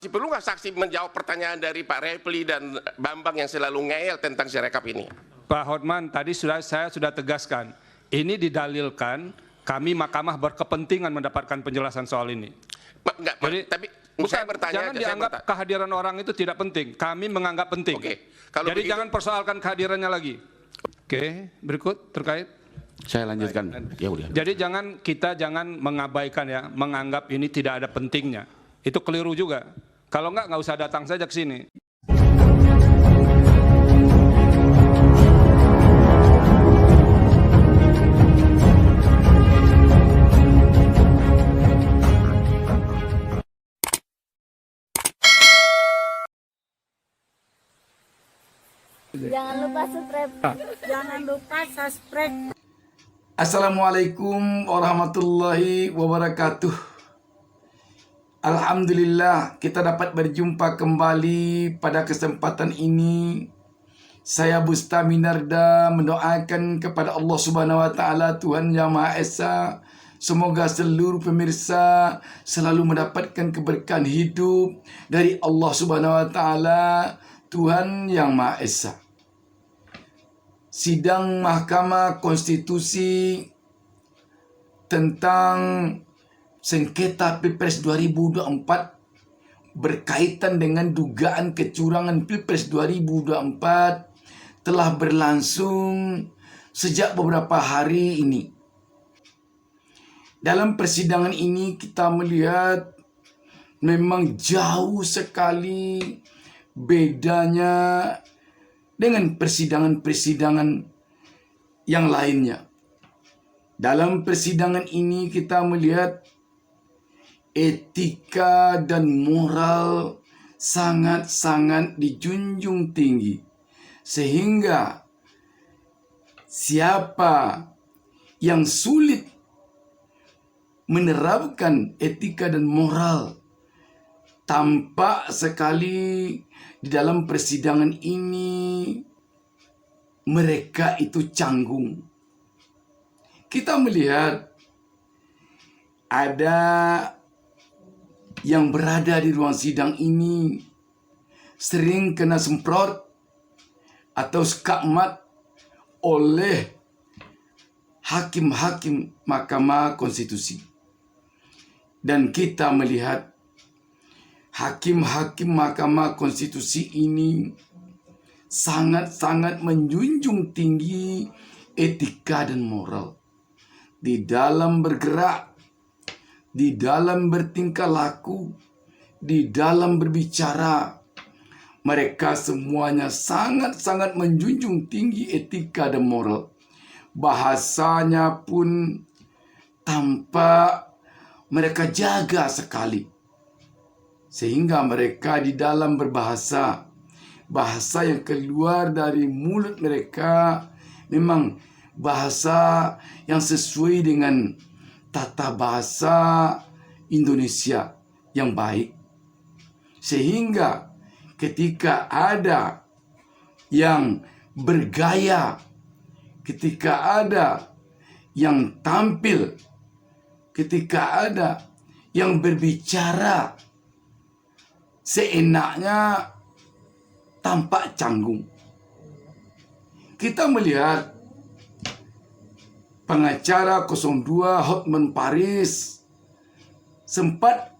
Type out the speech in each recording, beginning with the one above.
Perlu nggak saksi menjawab pertanyaan dari Pak Repli dan Bambang yang selalu ngeyel tentang Sirekap ini? Pak Hotman, tadi saya sudah tegaskan, ini didalilkan kami Mahkamah berkepentingan mendapatkan penjelasan soal ini. Enggak, Jadi, tapi bukan, saya bertanya jangan dianggap kehadiran orang itu tidak penting. Kami menganggap penting. Oke, kalau jadi begitu, jangan persoalkan kehadirannya lagi. Oke, berikut terkait. Saya lanjutkan. Ya udah. Jadi kita jangan mengabaikan ya, menganggap ini tidak ada pentingnya. Itu keliru juga. Kalau nggak usah datang saja ke sini. Jangan lupa subscribe. Jangan lupa subscribe. Assalamualaikum warahmatullahi wabarakatuh. Alhamdulillah kita dapat berjumpa kembali pada kesempatan ini. Saya Bustami Narda mendoakan kepada Allah Subhanahu wa taala, Tuhan Yang Maha Esa, semoga seluruh pemirsa selalu mendapatkan keberkahan hidup dari Allah Subhanahu wa taala, Tuhan Yang Maha Esa. Sidang Mahkamah Konstitusi tentang sengketa Pilpres 2024 berkaitan dengan dugaan kecurangan Pilpres 2024 telah berlangsung sejak beberapa hari ini. Dalam persidangan ini kita melihat memang jauh sekali bedanya dengan persidangan-persidangan yang lainnya. Dalam persidangan ini kita melihat etika dan moral sangat-sangat dijunjung tinggi. Sehingga siapa yang sulit menerapkan etika dan moral, tampak sekali di dalam persidangan ini mereka itu canggung. Kita melihat ada yang berada di ruang sidang ini sering kena semprot atau skakmat oleh hakim-hakim Mahkamah Konstitusi. Dan kita melihat hakim-hakim Mahkamah Konstitusi ini sangat-sangat menjunjung tinggi etika dan moral di dalam bergerak, di dalam bertingkah laku, di dalam berbicara. Mereka semuanya sangat-sangat menjunjung tinggi etika dan moral. Bahasanya pun tampak mereka jaga sekali. Sehingga mereka di dalam berbahasa, bahasa yang keluar dari mulut mereka memang bahasa yang sesuai dengan tata bahasa Indonesia yang baik. Sehingga ketika ada yang bergaya, ketika ada yang tampil, ketika ada yang berbicara seenaknya, tampak canggung. Kita melihat pengacara 02 Hotman Paris sempat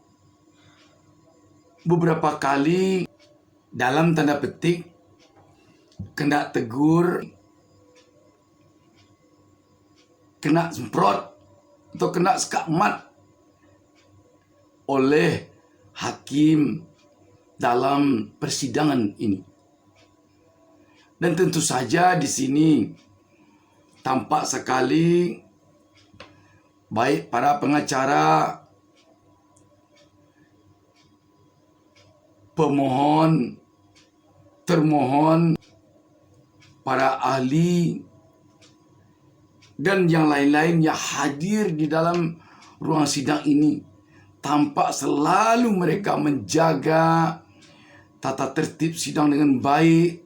beberapa kali dalam tanda petik kena tegur, kena semprot atau kena skakmat oleh hakim dalam persidangan ini. Dan tentu saja di sini tampak sekali baik para pengacara, pemohon, termohon, para ahli, dan yang lain-lain yang hadir di dalam ruang sidang ini. Tampak selalu mereka menjaga tata tertib sidang dengan baik,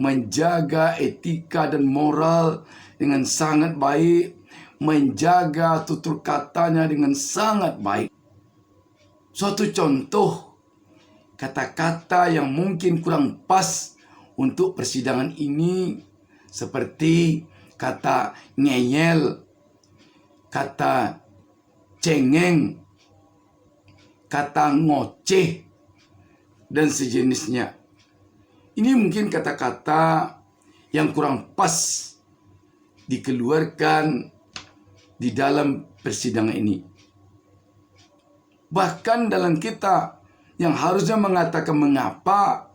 menjaga etika dan moral dengan sangat baik, menjaga tutur katanya dengan sangat baik. Suatu contoh kata-kata yang mungkin kurang pas untuk persidangan ini, seperti kata ngeyel, kata cengeng, kata ngoceh, dan sejenisnya. Ini mungkin kata-kata yang kurang pas dikeluarkan di dalam persidangan ini. Bahkan dalam kita yang harusnya mengatakan mengapa,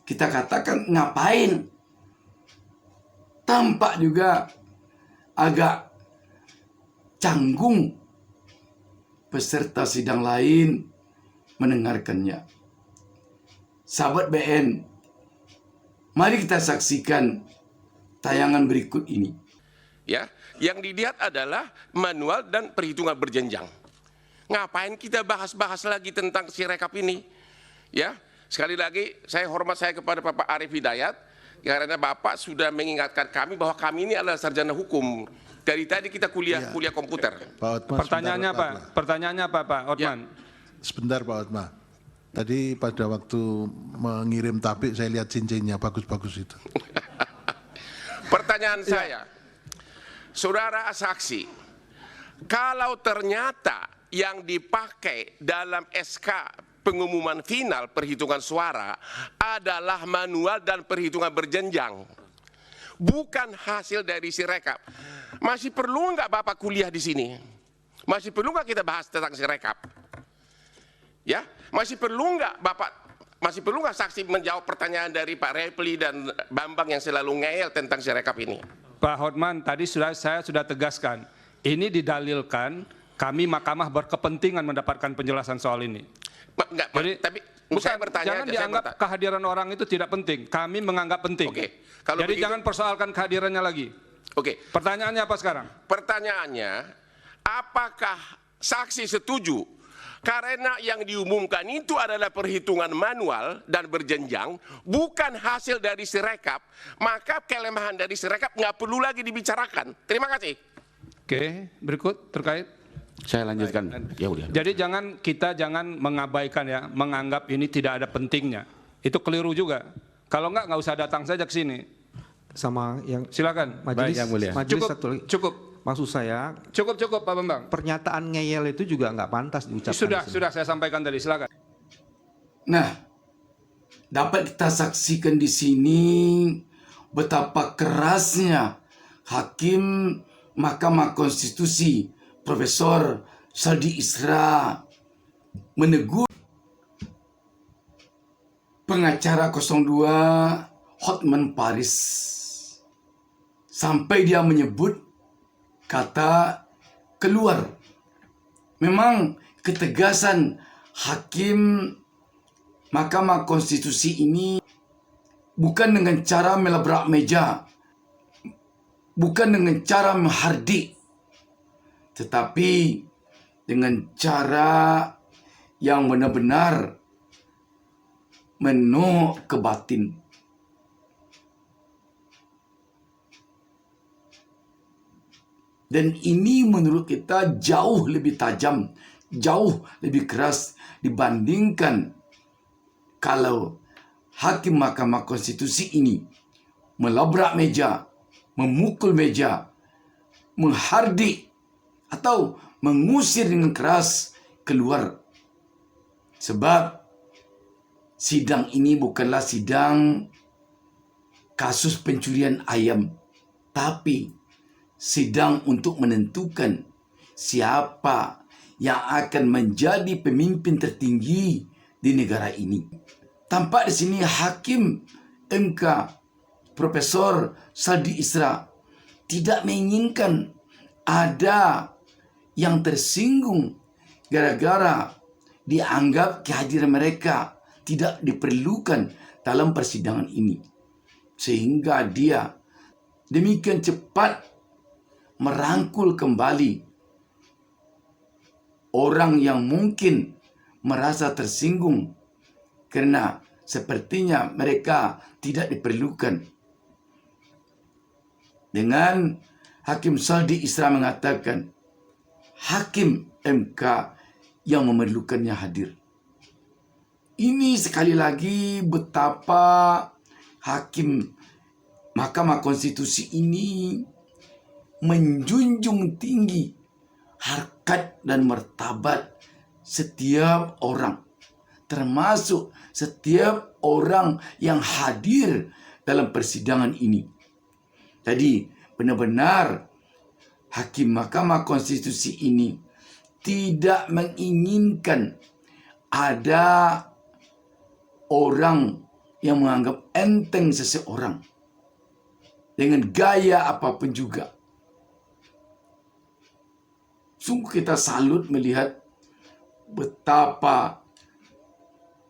kita katakan ngapain. Tampak juga agak canggung peserta sidang lain mendengarkannya. Sahabat BN, mari kita saksikan tayangan berikut ini. Ya, yang dilihat adalah manual dan perhitungan berjenjang. Ngapain kita bahas-bahas lagi tentang Sirekap ini? Ya, sekali lagi saya hormat kepada Bapak Arief Hidayat karena Bapak sudah mengingatkan kami bahwa kami ini adalah sarjana hukum. Dari tadi kita kuliah komputer. Pak Otma, Pertanyaannya apa? Pertanyaannya apa, Pak Otman? Sebentar Pak Otma. Tadi pada waktu mengirim tabik saya lihat cincinnya bagus-bagus itu. Pertanyaan saya, saudara saksi, kalau ternyata yang dipakai dalam SK pengumuman final perhitungan suara adalah manual dan perhitungan berjenjang, bukan hasil dari Sirekap, masih perlu nggak Bapak kuliah di sini? Masih perlu nggak kita bahas tentang Sirekap? Ya, masih perlu nggak saksi menjawab pertanyaan dari Pak Repli dan Bambang yang selalu ngeyel tentang Sirekap ini? Pak Hotman, tadi saya sudah tegaskan, ini didalilkan kami Mahkamah berkepentingan mendapatkan penjelasan soal ini. Enggak, Jadi, tapi bukan, saya bertanya, jangan dianggap kehadiran orang itu tidak penting. Kami menganggap penting. Oke, kalau jadi begitu, jangan persoalkan kehadirannya lagi. Oke. Pertanyaannya apa sekarang? Pertanyaannya, apakah saksi setuju karena yang diumumkan itu adalah perhitungan manual dan berjenjang, bukan hasil dari Sirekap, maka kelemahan dari Sirekap nggak perlu lagi dibicarakan. Terima kasih. Oke, berikut terkait. Saya lanjutkan. Ya udah. Jadi kita jangan mengabaikan ya, menganggap ini tidak ada pentingnya. Itu keliru juga. Kalau nggak usah datang saja ke sini. Sama yang Silakan. majelis, Baik, Yang Mulia. majelis Cukup, satu lagi. cukup. Maksud saya Cukup Pak Bambang. pernyataan ngeyel itu juga nggak pantas diucapkan. Sudah saya sampaikan tadi. Silakan. Nah, dapat kita saksikan di sini betapa kerasnya Hakim Mahkamah Konstitusi Profesor Saldi Isra menegur pengacara 02 Hotman Paris sampai dia menyebut kata keluar. Memang ketegasan Hakim Mahkamah Konstitusi ini bukan dengan cara melabrak meja, bukan dengan cara menghardik, tetapi dengan cara yang benar-benar menuk ke batin. Dan ini menurut kita jauh lebih tajam, jauh lebih keras dibandingkan kalau Hakim Mahkamah Konstitusi ini melabrak meja, memukul meja, menghardik atau mengusir dengan keras keluar. Sebab sidang ini bukanlah sidang kasus pencurian ayam, tapi sidang untuk menentukan siapa yang akan menjadi pemimpin tertinggi di negara ini. Tampak di sini Hakim MK Profesor Saldi Isra tidak menginginkan ada yang tersinggung gara-gara dianggap kehadiran mereka tidak diperlukan dalam persidangan ini. Sehingga dia demikian cepat merangkul kembali orang yang mungkin merasa tersinggung karena sepertinya mereka tidak diperlukan. Dengan Hakim Saldi Isra mengatakan Hakim MK yang memerlukannya hadir. Ini sekali lagi betapa hakim Mahkamah Konstitusi ini menjunjung tinggi harkat dan martabat setiap orang, termasuk setiap orang yang hadir dalam persidangan ini. Jadi benar-benar hakim Mahkamah Konstitusi ini tidak menginginkan ada orang yang menganggap enteng seseorang dengan gaya apapun juga. Sungguh kita salut melihat betapa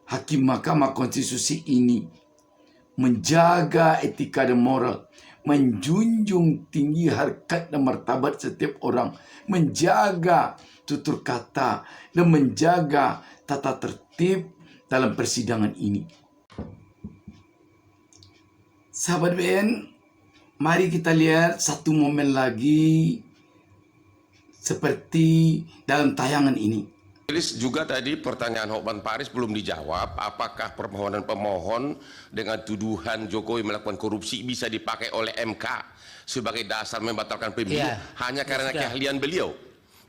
hakim Mahkamah Konstitusi ini menjaga etika dan moral, menjunjung tinggi harkat dan martabat setiap orang, menjaga tutur kata, dan menjaga tata tertib dalam persidangan ini. Sahabat BN, mari kita lihat satu momen lagi seperti dalam tayangan ini. Majelis juga tadi pertanyaan Hotman Paris belum dijawab, apakah permohonan pemohon dengan tuduhan Jokowi melakukan korupsi bisa dipakai oleh MK sebagai dasar membatalkan pemilu hanya karena keahlian beliau?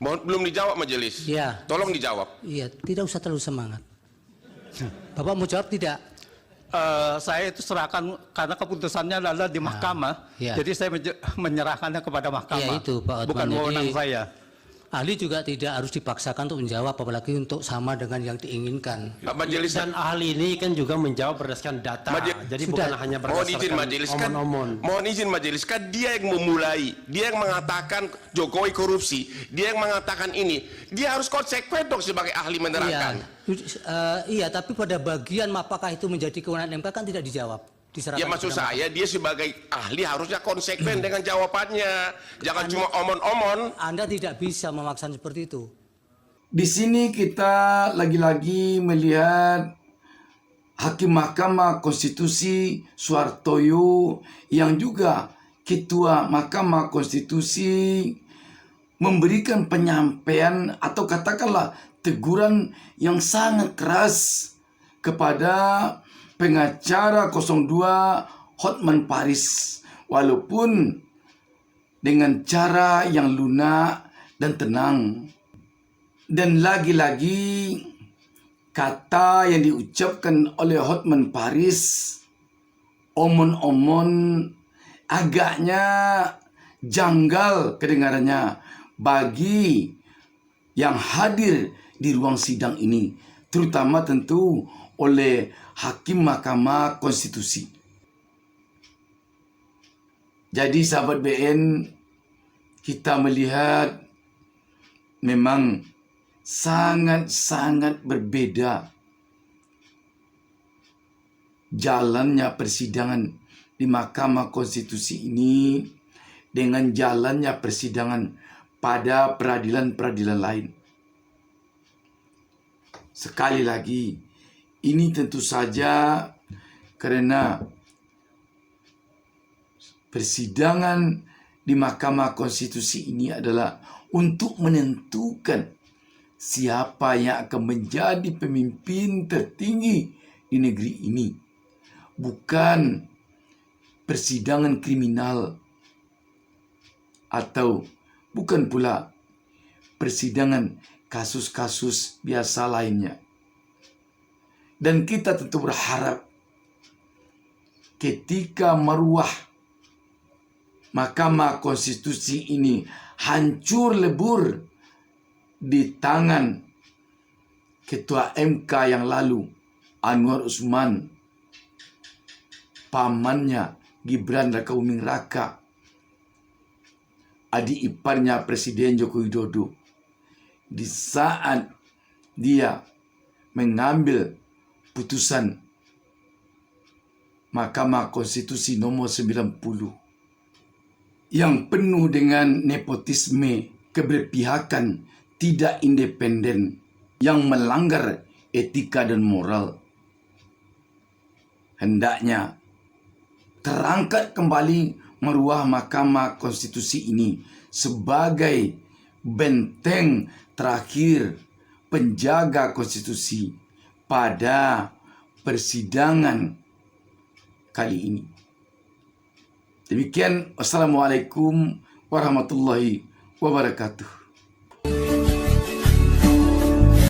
Belum dijawab majelis. Tolong dijawab. Iya, tidak usah terlalu semangat. Bapak mau jawab tidak? Saya itu serahkan karena keputusannya adalah di mahkamah, jadi saya menyerahkannya kepada mahkamah. Ya, itu, Pak Hotman. Bukan wewenang saya. Ahli juga tidak harus dipaksakan untuk menjawab, apalagi untuk sama dengan yang diinginkan. Majelis Dan ahli ini kan juga menjawab berdasarkan data, jadi bukan hanya berdasarkan mohon izin majelis, kan dia yang memulai, dia yang mengatakan Jokowi korupsi, dia yang mengatakan ini, dia harus konsekuen dong sebagai ahli menerangkan. Iya, tapi pada bagian apakah itu menjadi kewenangan MK kan tidak dijawab. Ya maksud saya dia sebagai ahli harusnya konsekuen dengan jawabannya, jangan cuma omon-omon. Anda tidak bisa memaksa seperti itu. Di sini kita lagi-lagi melihat Hakim Mahkamah Konstitusi Suhartoyo yang juga Ketua Mahkamah Konstitusi memberikan penyampaian atau katakanlah teguran yang sangat keras kepada pengacara 02 Hotman Paris, walaupun dengan cara yang lunak dan tenang. Dan lagi-lagi kata yang diucapkan oleh Hotman Paris, omon-omon, agaknya janggal kedengarannya bagi yang hadir di ruang sidang ini, terutama tentu oleh Hakim Mahkamah Konstitusi. Jadi sahabat BN, kita melihat memang sangat-sangat berbeda jalannya persidangan di Mahkamah Konstitusi ini dengan jalannya persidangan pada peradilan-peradilan lain. Sekali lagi, ini tentu saja karena persidangan di Mahkamah Konstitusi ini adalah untuk menentukan siapa yang akan menjadi pemimpin tertinggi di negeri ini. Bukan persidangan kriminal atau bukan pula persidangan kasus-kasus biasa lainnya. Dan kita tentu berharap ketika maruah Mahkamah Konstitusi ini hancur lebur di tangan Ketua MK yang lalu, Anwar Usman, pamannya Gibran Raka Buming Raka, adik iparnya Presiden Joko Widodo, di saat dia mengambil putusan Mahkamah Konstitusi nomor 90 yang penuh dengan nepotisme, keberpihakan, tidak independen, yang melanggar etika dan moral. Hendaknya terangkat kembali maruah Mahkamah Konstitusi ini sebagai benteng terakhir penjaga konstitusi, pada persidangan kali ini. Demikian, wassalamualaikum warahmatullahi wabarakatuh.